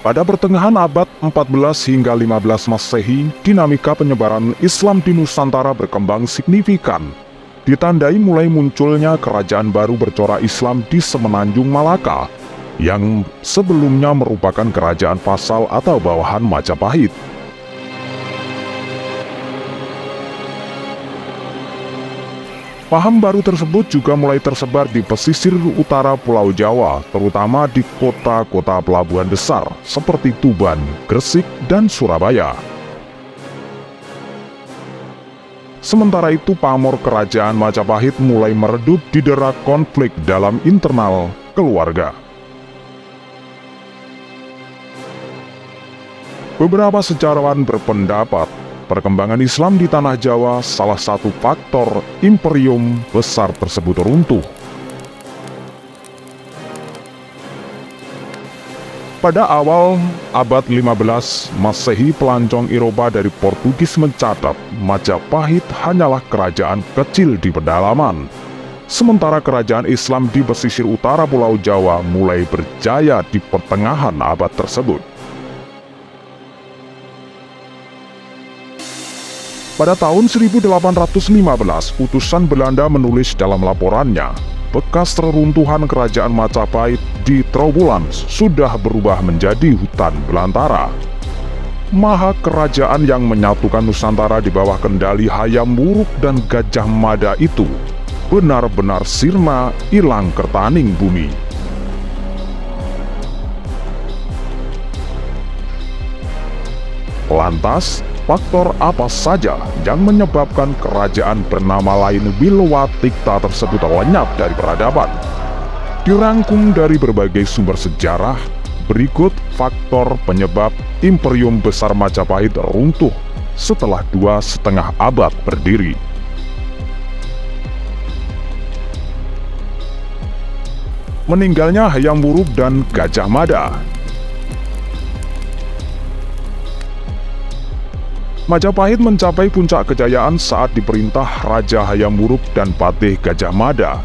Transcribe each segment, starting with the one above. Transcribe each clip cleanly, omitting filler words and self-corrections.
Pada pertengahan abad 14 hingga 15 Masehi, dinamika penyebaran Islam di Nusantara berkembang signifikan, ditandai mulai munculnya kerajaan baru bercorak Islam di Semenanjung Malaka, yang sebelumnya merupakan kerajaan vassal atau bawahan Majapahit. Paham baru tersebut juga mulai tersebar di pesisir utara Pulau Jawa, terutama di kota-kota pelabuhan besar seperti Tuban, Gresik, dan Surabaya. Sementara itu, pamor kerajaan Majapahit mulai meredup didera konflik dalam internal keluarga. Beberapa sejarawan berpendapat perkembangan Islam di tanah Jawa salah satu faktor imperium besar tersebut runtuh. Pada awal abad 15 Masehi, pelancong Eropa dari Portugis mencatat Majapahit hanyalah kerajaan kecil di pedalaman, sementara kerajaan Islam di pesisir utara Pulau Jawa mulai berjaya di pertengahan abad tersebut. Pada tahun 1815, utusan Belanda menulis dalam laporannya, bekas reruntuhan kerajaan Majapahit di Trowulan sudah berubah menjadi hutan belantara. Maha kerajaan yang menyatukan Nusantara di bawah kendali Hayam Wuruk dan Gajah Mada itu benar-benar sirna hilang kertaning bumi. Lantas, faktor apa saja yang menyebabkan kerajaan bernama lain Wilwatikta tersebut lenyap dari peradaban? Dirangkum dari berbagai sumber sejarah, berikut faktor penyebab imperium besar Majapahit runtuh setelah 2,5 abad berdiri. Meninggalnya Hayam Wuruk dan Gajah Mada. Majapahit mencapai puncak kejayaan saat diperintah Raja Hayam Wuruk dan Patih Gajah Mada,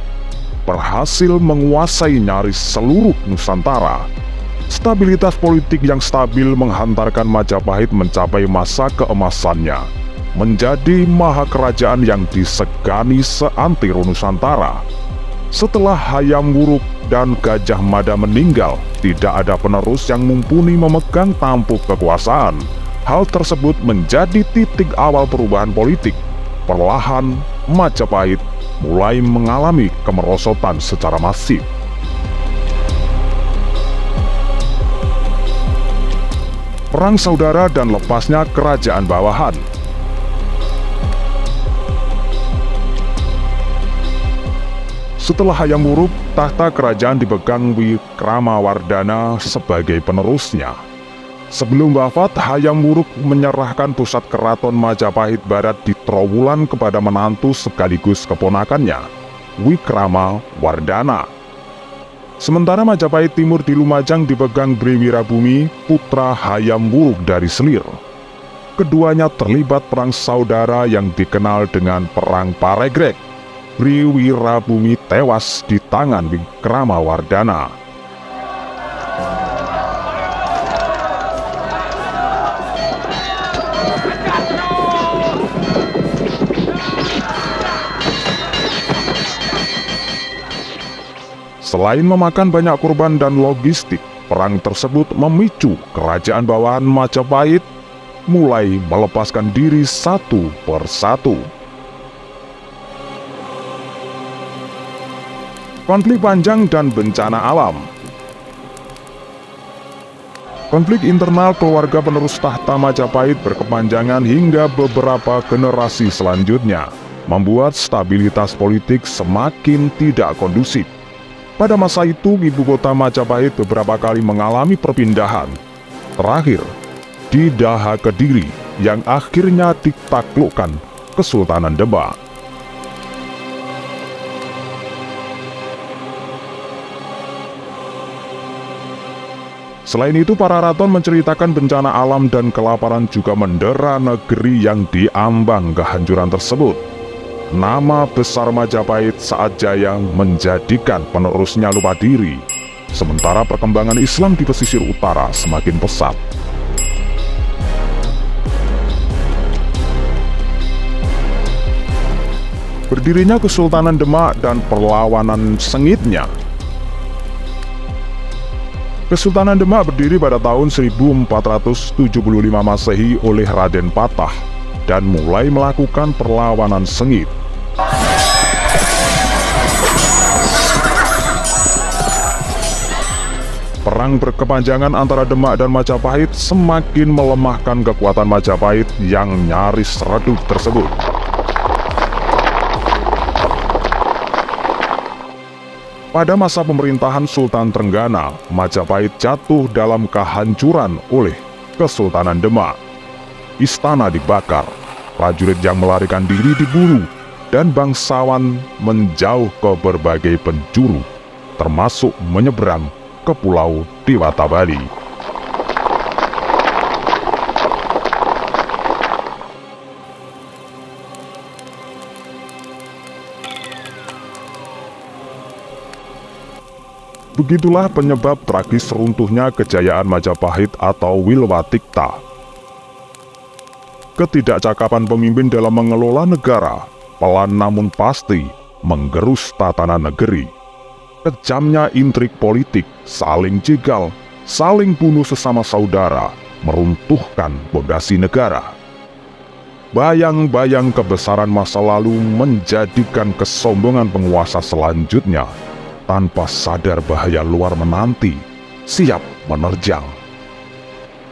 berhasil menguasai nyaris seluruh Nusantara. Stabilitas politik yang stabil menghantarkan Majapahit mencapai masa keemasannya, menjadi maha kerajaan yang disegani seantero Nusantara. Setelah Hayam Wuruk dan Gajah Mada meninggal, tidak ada penerus yang mumpuni memegang tampuk kekuasaan. Hal tersebut menjadi titik awal perubahan politik. Perlahan, Majapahit mulai mengalami kemerosotan secara masif. Perang saudara dan lepasnya kerajaan bawahan. Setelah Hayam Wuruk, tahta kerajaan dipegang Wikramawardhana sebagai penerusnya. Sebelum wafat, Hayam Wuruk menyerahkan pusat keraton Majapahit Barat di Trowulan kepada menantu sekaligus keponakannya, Wikramawardhana. Sementara Majapahit Timur di Lumajang dipegang Briwirabumi, putra Hayam Wuruk dari Selir. Keduanya terlibat perang saudara yang dikenal dengan Perang Paregrek. Briwirabumi tewas di tangan Wikramawardhana. Selain memakan banyak korban dan logistik, perang tersebut memicu kerajaan bawahan Majapahit mulai melepaskan diri satu persatu. Konflik panjang dan bencana alam. Konflik internal keluarga penerus tahta Majapahit berkepanjangan hingga beberapa generasi selanjutnya, membuat stabilitas politik semakin tidak kondusif. Pada masa itu, ibu kota Majapahit beberapa kali mengalami perpindahan. Terakhir, di Daha Kediri yang akhirnya ditaklukkan Kesultanan Demak. Selain itu, para raton menceritakan bencana alam dan kelaparan juga mendera negeri yang diambang kehancuran tersebut. Nama besar Majapahit saat jaya menjadikan penerusnya lupa diri, sementara perkembangan Islam di pesisir utara semakin pesat. Berdirinya Kesultanan Demak dan perlawanan sengitnya. Kesultanan Demak berdiri pada tahun 1475 Masehi oleh Raden Patah dan mulai melakukan perlawanan sengit. Perang berkepanjangan antara Demak dan Majapahit semakin melemahkan kekuatan Majapahit yang nyaris redup tersebut. Pada masa pemerintahan Sultan Trenggana, Majapahit jatuh dalam kehancuran oleh Kesultanan Demak. Istana dibakar, prajurit yang melarikan diri dibunuh, dan bangsawan menjauh ke berbagai penjuru, termasuk menyeberang ke Pulau Dewata Bali. Begitulah penyebab tragis runtuhnya kejayaan Majapahit atau Wilwatikta. Ketidakcakapan pemimpin dalam mengelola negara, pelan namun pasti, menggerus tatanan negeri. Kejamnya intrik politik, saling jegal, saling bunuh sesama saudara, meruntuhkan pondasi negara. Bayang-bayang kebesaran masa lalu menjadikan kesombongan penguasa selanjutnya tanpa sadar bahaya luar menanti, siap menerjang.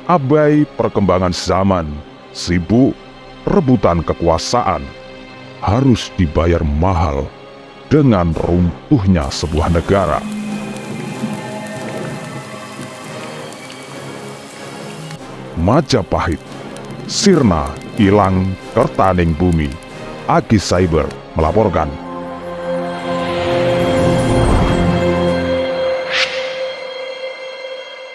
Abai perkembangan zaman, sibuk rebutan kekuasaan, harus dibayar mahal dengan runtuhnya sebuah negara. Majapahit, sirna ilang kertaning bumi. Agi Cyber melaporkan.